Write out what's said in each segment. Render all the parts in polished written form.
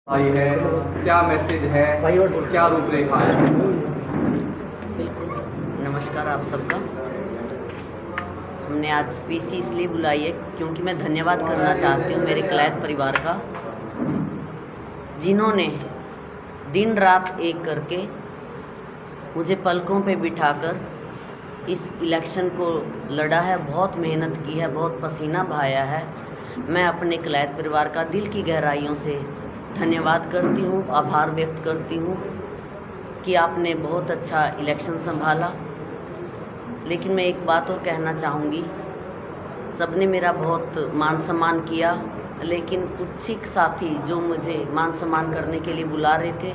आई है, क्या मैसेज है और क्या रूपरेखा है? बिल्कुल। नमस्कार आप सबका। हमने आज पीसी इसलिए बुलाई है क्योंकि मैं धन्यवाद करना चाहती हूँ मेरे क्लैट परिवार का, जिन्होंने दिन रात एक करके मुझे पलकों पे बिठाकर इस इलेक्शन को लड़ा है। बहुत मेहनत की है, बहुत पसीना बहाया है। मैं अपने क्लैट परिवार का दिल की गहराइयों से धन्यवाद करती हूँ, आभार व्यक्त करती हूँ कि आपने बहुत अच्छा इलेक्शन संभाला। लेकिन मैं एक बात और कहना चाहूँगी, सबने मेरा बहुत मान सम्मान किया, लेकिन कुछ ही साथी जो मुझे मान सम्मान करने के लिए बुला रहे थे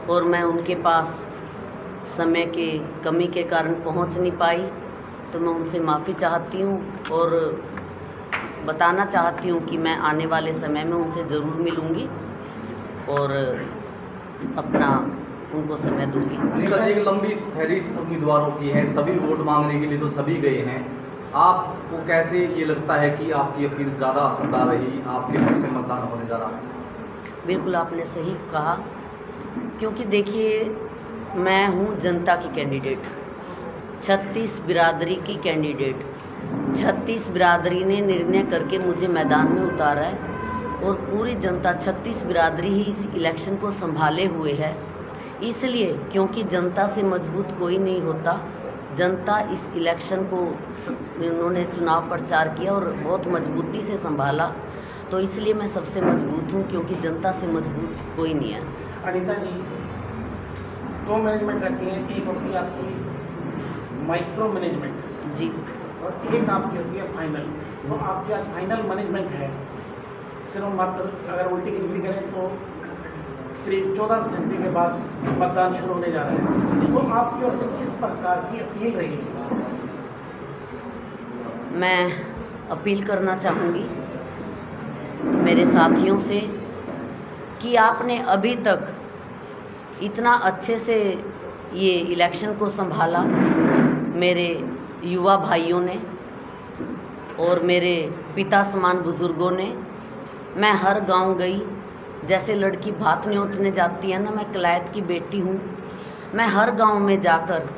और मैं उनके पास समय के कमी के कारण पहुंच नहीं पाई, तो मैं उनसे माफ़ी चाहती हूं और बताना चाहती हूं कि मैं आने वाले समय में उनसे ज़रूर मिलूंगी और अपना उनको समय दूंगी। एक लंबी फहरिस्त उम्मीदवारों की है, सभी वोट मांगने के लिए तो सभी गए हैं। आपको कैसे ये लगता है कि आपकी अपील ज़्यादा असरदार रही, आपके पक्ष से मतदान होने जा रहा है? बिल्कुल आपने सही कहा, क्योंकि देखिए मैं हूँ जनता की कैंडिडेट, 36 बिरादरी की कैंडिडेट। 36 बिरादरी ने निर्णय करके मुझे मैदान में उतारा है और पूरी जनता 36 बिरादरी ही इस इलेक्शन को संभाले हुए है। इसलिए क्योंकि जनता से मजबूत कोई नहीं होता, जनता इस इलेक्शन को उन्होंने चुनाव प्रचार किया और बहुत मजबूती से संभाला, तो इसलिए मैं सबसे मजबूत हूँ, क्योंकि जनता से मजबूत कोई नहीं है। अनीता जी, दो मैनेजमेंट रखी है, एक होती है आपकी माइक्रो मैनेजमेंट जी, और एक आपकी होती है फाइनल। तो आपकी आज फाइनल मैनेजमेंट है, सिर्फ मात्र अगर उल्टी गिनती करें तो करीब 14 घंटे के बाद मतदान शुरू होने जा रहा है। तो आपकी ओर से किस प्रकार की अपील रही? मैं अपील करना चाहूँगी मेरे साथियों से कि आपने अभी तक इतना अच्छे से ये इलेक्शन को संभाला, मेरे युवा भाइयों ने और मेरे पिता समान बुज़ुर्गों ने। मैं हर गांव गई, जैसे लड़की भात न्योतने जाती है ना, मैं क्लैत की बेटी हूँ। मैं हर गांव में जाकर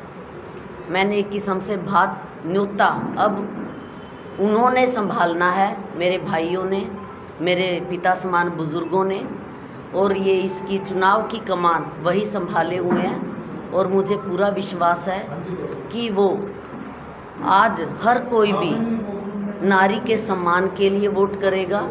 मैंने एक किस्म से भात न्योता। अब उन्होंने संभालना है, मेरे भाइयों ने, मेरे पिता समान बुज़ुर्गों ने, और ये इसकी चुनाव की कमान वही संभाले हुए हैं। और मुझे पूरा विश्वास है कि वो आज हर कोई भी नारी के सम्मान के लिए वोट करेगा,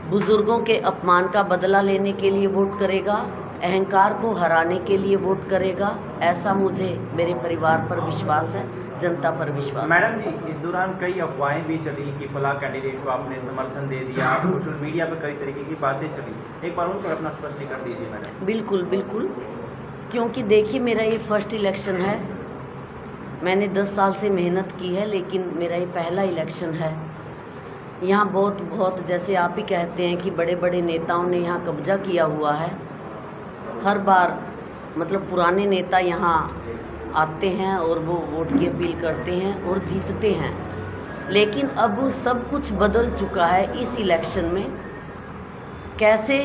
बुजुर्गों के अपमान का बदला लेने के लिए वोट करेगा, अहंकार को हराने के लिए वोट करेगा। ऐसा मुझे मेरे परिवार पर विश्वास है, जनता पर विश्वास है। मैडम जी, इस दौरान कई अफवाहें भी चली कि फला कैंडिडेट को आपने समर्थन दे दिया, सोशल मीडिया पर कई तरीके की बातें चली। एक बार उन पर अपना स्पष्टीकरण दीजिए मैडम। बिल्कुल बिल्कुल, क्योंकि देखिए मेरा ये फर्स्ट इलेक्शन है। मैंने 10 साल से मेहनत की है, लेकिन मेरा ये पहला इलेक्शन है। यहाँ बहुत जैसे आप ही कहते हैं कि बड़े बड़े नेताओं ने यहाँ कब्जा किया हुआ है। हर बार मतलब पुराने नेता यहाँ आते हैं और वो वोट की अपील करते हैं और जीतते हैं, लेकिन अब सब कुछ बदल चुका है इस इलेक्शन में। कैसे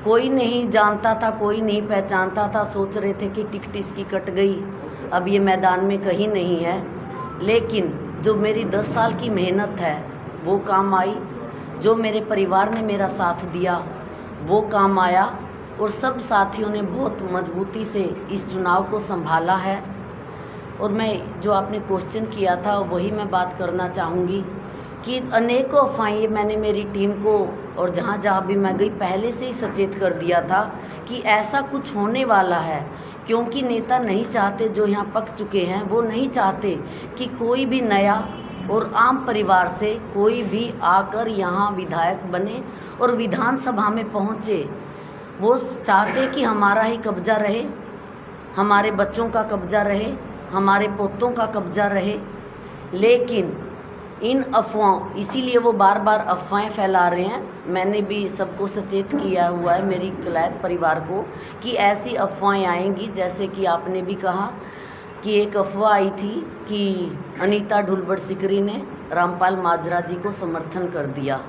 कोई नहीं जानता था, कोई नहीं पहचानता था, सोच रहे थे कि टिकट इसकी कट गई, अब ये मैदान में कहीं नहीं है। लेकिन जो मेरी 10 साल की मेहनत है वो काम आई, जो मेरे परिवार ने मेरा साथ दिया वो काम आया, और सब साथियों ने बहुत मजबूती से इस चुनाव को संभाला है। और मैं जो आपने क्वेश्चन किया था वही मैं बात करना चाहूँगी कि अनेकों अफवाहें मैंने मेरी टीम को और जहाँ जहाँ भी मैं गई पहले से ही सचेत कर दिया था कि ऐसा कुछ होने वाला है, क्योंकि नेता नहीं चाहते, जो यहाँ पक चुके हैं वो नहीं चाहते कि कोई भी नया और आम परिवार से कोई भी आकर यहाँ विधायक बने और विधानसभा में पहुँचे। वो चाहते कि हमारा ही कब्जा रहे, हमारे बच्चों का कब्जा रहे, हमारे पोतों का कब्जा रहे। लेकिन इन अफवाहों, इसीलिए वो बार बार अफवाहें फैला रहे हैं। मैंने भी सबको सचेत किया हुआ है, मेरी क्लैत परिवार को, कि ऐसी अफवाहें आएंगी। जैसे कि आपने भी कहा कि एक अफवाह आई थी कि अनीता ढुलबड़ सिकरी ने रामपाल माजरा जी को समर्थन कर दिया।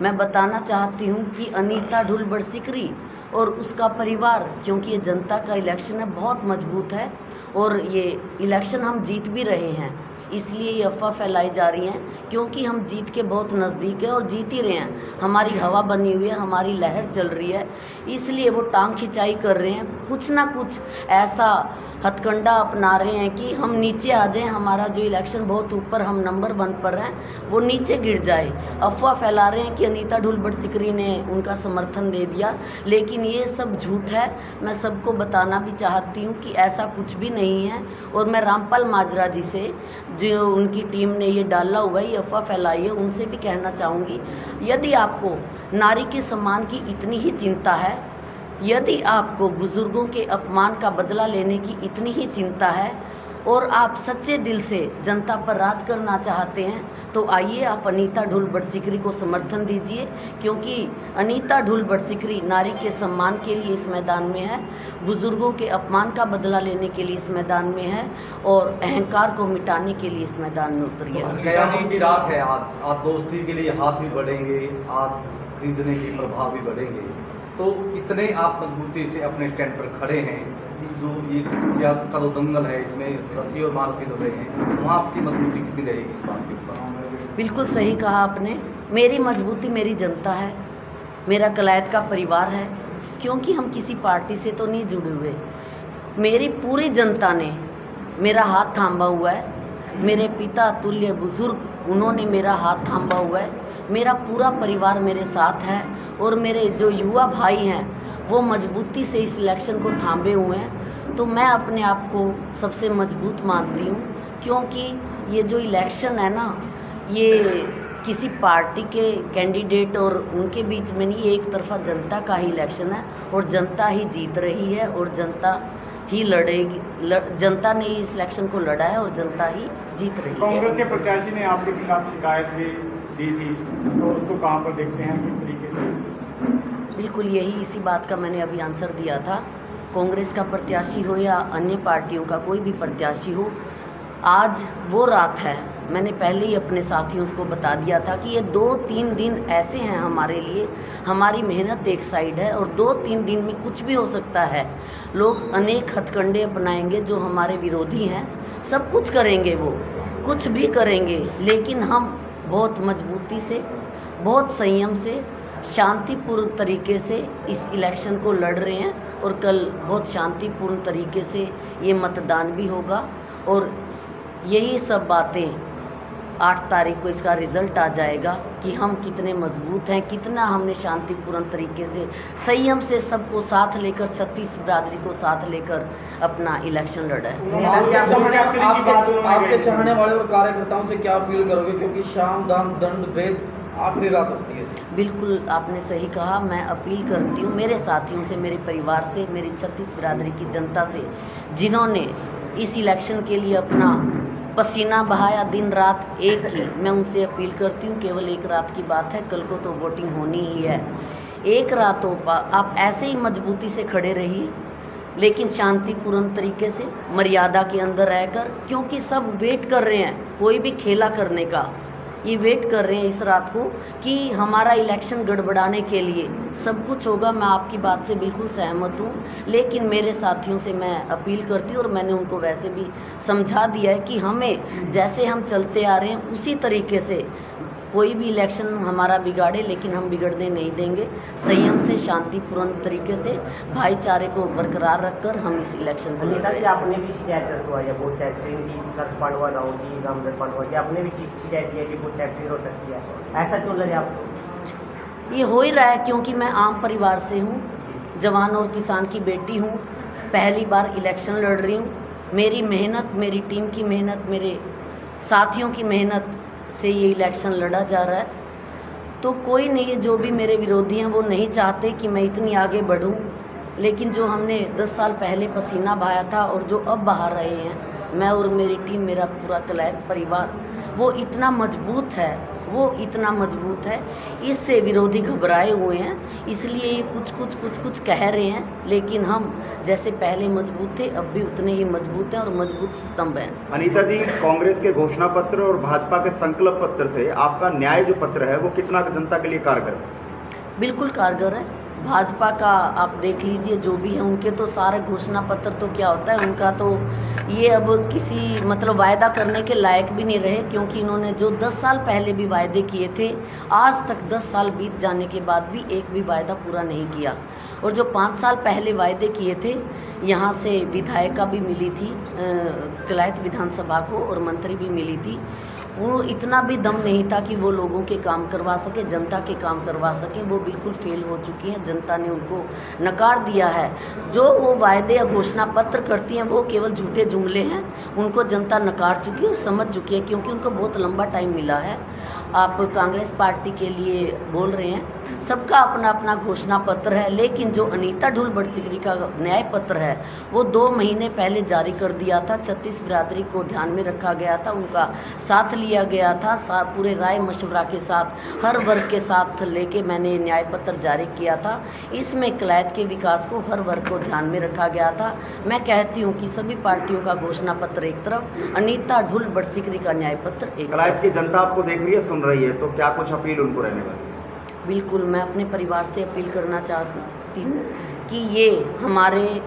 मैं बताना चाहती हूँ कि अनीता ढुलबड़ सिकरी और उसका परिवार, क्योंकि ये जनता का इलेक्शन है, बहुत मजबूत है और ये इलेक्शन हम जीत भी रहे हैं, इसलिए ये अफवाह फैलाई जा रही हैं, क्योंकि हम जीत के बहुत नज़दीक हैं और जीत ही रहे हैं। हमारी हवा बनी हुई है, हमारी लहर चल रही है, इसलिए वो टांग खिंचाई कर रहे हैं, कुछ ना कुछ ऐसा हथकंडा अपना रहे हैं कि हम नीचे आ जाएं, हमारा जो इलेक्शन बहुत ऊपर, हम नंबर 1 पर हैं, वो नीचे गिर जाए। अफवाह फैला रहे हैं कि अनीता ढुलबड़ सिकरी ने उनका समर्थन दे दिया, लेकिन ये सब झूठ है। मैं सबको बताना भी चाहती हूँ कि ऐसा कुछ भी नहीं है। और मैं रामपाल माजरा जी से, जो उनकी टीम ने ये डाला हुआ है, ये अफवाह फैलाई है, उनसे भी कहना चाहूँगी, यदि आपको नारी के सम्मान की इतनी ही चिंता है, यदि आपको बुजुर्गों के अपमान का बदला लेने की इतनी ही चिंता है और आप सच्चे दिल से जनता पर राज करना चाहते हैं, तो आइए आप अनीता ढुलबड़ सिकरी को समर्थन दीजिए, क्योंकि अनीता ढुलबड़ सिकरी नारी के सम्मान के लिए इस मैदान में है, बुजुर्गों के अपमान का बदला लेने के लिए इस मैदान में है और अहंकार को मिटाने के लिए इस मैदान में उतरी है। कयामत की रात है आज दोस्ती के लिए हाथ भी बढ़ेंगे, आज खरीदने के प्रभाव भी बढ़ेंगे, तो इतने आप मजबूती से अपने स्टैंड पर खड़े हैं, जो ये सियासत का दंगल है, इसमें रथी और मारथी हो रहे हैं, वहाँ आपकी मजबूती कितनी रहेगी इस बात के ऊपर? बिल्कुल सही कहा आपने। मेरी मजबूती मेरी जनता है, मेरा कलायत का परिवार है, क्योंकि हम किसी पार्टी से तो नहीं जुड़े हुए। मेरी पूरी जनता ने मेरा हाथ थामा हुआ है, मेरे पिता तुल्य बुजुर्ग, उन्होंने मेरा हाथ थामा हुआ है, मेरा पूरा परिवार मेरे साथ है और मेरे जो युवा भाई हैं वो मजबूती से इस इलेक्शन को थामे हुए हैं। तो मैं अपने आप को सबसे मजबूत मानती हूँ, क्योंकि ये जो इलेक्शन है ना, ये किसी पार्टी के कैंडिडेट और उनके बीच में नहीं, ये एक तरफा जनता का ही इलेक्शन है और जनता ही जीत रही है और जनता ही लड़ेगी। जनता ने इस इलेक्शन को लड़ा है और जनता ही जीत रही है। कांग्रेस के प्रत्याशी ने आपके खिलाफ शिकायत भी दी थी, तो उसको कहाँ पर देखते हैं, किस तरीके से? बिल्कुल यही इसी बात का मैंने अभी आंसर दिया था। कांग्रेस का प्रत्याशी हो या अन्य पार्टियों का कोई भी प्रत्याशी हो, आज वो रात है, मैंने पहले ही अपने साथियों को बता दिया था कि ये 2-3 दिन ऐसे हैं हमारे लिए, हमारी मेहनत एक साइड है और 2-3 दिन में कुछ भी हो सकता है। लोग अनेक हथकंडे अपनाएंगे, जो हमारे विरोधी हैं, सब कुछ करेंगे, वो कुछ भी करेंगे, लेकिन हम बहुत मजबूती से, बहुत संयम से, शांतिपूर्ण तरीके से इस इलेक्शन को लड़ रहे हैं और कल बहुत शांतिपूर्ण तरीके से ये मतदान भी होगा और यही सब बातें 8 तारीख को इसका रिजल्ट आ जाएगा कि हम कितने मजबूत हैं, कितना हमने शांतिपूर्ण तरीके से, संयम से सबको साथ लेकर, 36 बिरादरी को साथ लेकर अपना इलेक्शन लड़ा है। आपके चाहने वाले और कार्यकर्ताओं से क्या अपील करोगे, क्योंकि शाम दान दंड भेद आखिरी रात होती है? बिल्कुल आपने सही कहा। मैं अपील करती हूँ मेरे साथियों से, मेरे परिवार से, मेरी 36 बिरादरी की जनता से, जिन्होंने इस इलेक्शन के लिए अपना पसीना बहाया दिन रात एक ही, मैं उनसे अपील करती हूँ, केवल एक रात की बात है, कल को तो वोटिंग होनी ही है। एक रात हो आप ऐसे ही मजबूती से खड़े रहिए, लेकिन शांतिपूर्ण तरीके से, मर्यादा के अंदर रहकर, क्योंकि सब वेट कर रहे हैं, कोई भी खेला करने का, ये वेट कर रहे हैं इस रात को कि हमारा इलेक्शन गड़बड़ाने के लिए सब कुछ होगा। मैं आपकी बात से बिल्कुल सहमत हूँ, लेकिन मेरे साथियों से मैं अपील करती हूँ और मैंने उनको वैसे भी समझा दिया है कि हमें जैसे हम चलते आ रहे हैं उसी तरीके से कोई भी इलेक्शन हमारा बिगाड़े, लेकिन हम बिगड़ने नहीं देंगे। संयम से, शांतिपूर्ण तरीके से, भाईचारे को बरकरार रखकर हम इस इलेक्शन को नेता जी आपने भी शिकायत करवाई है वोट टैक्सिंग की, सड़क पांडवा ना होगी, रामदेव पांडवा की, आपने भी शिकायत की है कि वोट टैक्सिंग हो सकती है, ऐसा क्यों लगे आपको? ये हो ही रहा है क्योंकि मैं आम परिवार से हूँ, जवान और किसान की बेटी हूँ, पहली बार इलेक्शन लड़ रही हूँ। मेरी मेहनत, मेरी टीम की मेहनत, मेरे साथियों की मेहनत से ये इलेक्शन लड़ा जा रहा है। तो कोई नहीं है, जो भी मेरे विरोधी हैं वो नहीं चाहते कि मैं इतनी आगे बढ़ूं, लेकिन जो हमने 10 साल पहले पसीना बहाया था और जो अब बहा रहे हैं, मैं और मेरी टीम, मेरा पूरा कलायत परिवार, वो इतना मजबूत है वो इतना मजबूत है। इससे विरोधी घबराए हुए हैं, इसलिए ये कुछ कह रहे हैं, लेकिन हम जैसे पहले मजबूत थे अब भी उतने ही मजबूत हैं और मजबूत स्तंभ हैं। अनीता जी, कांग्रेस के घोषणा पत्र और भाजपा के संकल्प पत्र से आपका न्याय जो पत्र है वो कितना जनता के लिए कारगर है? बिल्कुल कारगर है। भाजपा का आप देख लीजिए, जो भी है उनके तो सारे घोषणा पत्र तो क्या होता है उनका, तो ये अब किसी मतलब वायदा करने के लायक भी नहीं रहे, क्योंकि इन्होंने जो 10 साल पहले भी वायदे किए थे, आज तक 10 साल बीत जाने के बाद भी एक भी वायदा पूरा नहीं किया। और जो 5 साल पहले वायदे किए थे, यहाँ से विधायिका भी मिली थी कलायत विधानसभा को और मंत्री भी मिली थी, वो इतना भी दम नहीं था कि वो लोगों के काम करवा सके, जनता के काम करवा सके। वो बिल्कुल फेल हो चुकी हैं, जनता ने उनको नकार दिया है। जो वो वायदे या घोषणा पत्र करती हैं वो केवल झूठे जुमले हैं, उनको जनता नकार चुकी है और समझ चुकी है, क्योंकि उनको बहुत लंबा टाइम मिला है। आप कांग्रेस पार्टी के लिए बोल रहे हैं, सबका अपना अपना घोषणा पत्र है, लेकिन जो अनीता ढुल बड़सिकरी का न्याय पत्र है वो 2 महीने पहले जारी कर दिया था। 36 बिरादरी को ध्यान में रखा गया था, उनका साथ लिया गया था, पूरे राय मशवरा के साथ हर वर्ग के साथ लेके मैंने न्याय पत्र जारी किया था। इसमें कलायत के विकास को हर वर्ग को ध्यान में रखा गया था। मैं कहती हूँ कि सभी पार्टियों का घोषणा पत्र एक तरफ, अनीता ढुल बड़सिकरी का न्याय पत्र एक। कलायत की जनता आपको देख रही है, सुन रही है, तो क्या कुछ अपील उनको रहने वाली? बिल्कुल, मैं अपने परिवार से अपील करना चाहती हूँ कि ये हमारे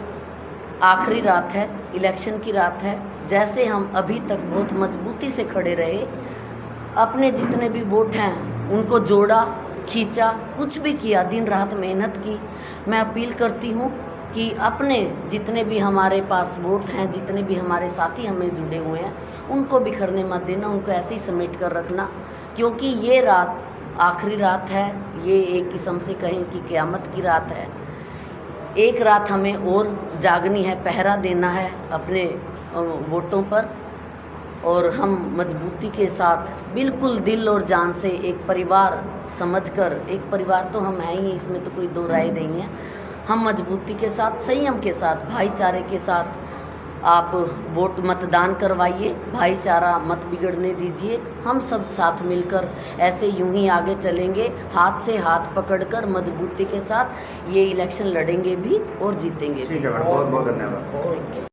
आखिरी रात है, इलेक्शन की रात है। जैसे हम अभी तक बहुत मजबूती से खड़े रहे, अपने जितने भी वोट हैं उनको जोड़ा, खींचा, कुछ भी किया, दिन रात मेहनत की। मैं अपील करती हूँ कि अपने जितने भी हमारे पास वोट हैं, जितने भी हमारे साथी हमें जुड़े हुए हैं, उनको बिखरने मत देना, उनको ऐसे ही समेट कर रखना, क्योंकि ये रात आखिरी रात है। ये एक किस्म से कहें कि क़यामत की रात है। एक रात हमें और जागनी है, पहरा देना है अपने वोटों पर, और हम मजबूती के साथ बिल्कुल दिल और जान से एक परिवार समझकर, एक परिवार तो हम हैं ही, इसमें तो कोई दो राय नहीं है, हम मजबूती के साथ, संयम के साथ, भाईचारे के साथ आप वोट मतदान करवाइए, भाईचारा मत बिगड़ने दीजिए। हम सब साथ मिलकर ऐसे यूं ही आगे चलेंगे, हाथ से हाथ पकड़कर मजबूती के साथ ये इलेक्शन लड़ेंगे भी और जीतेंगे भी। ठीक है, बहुत बहुत धन्यवाद।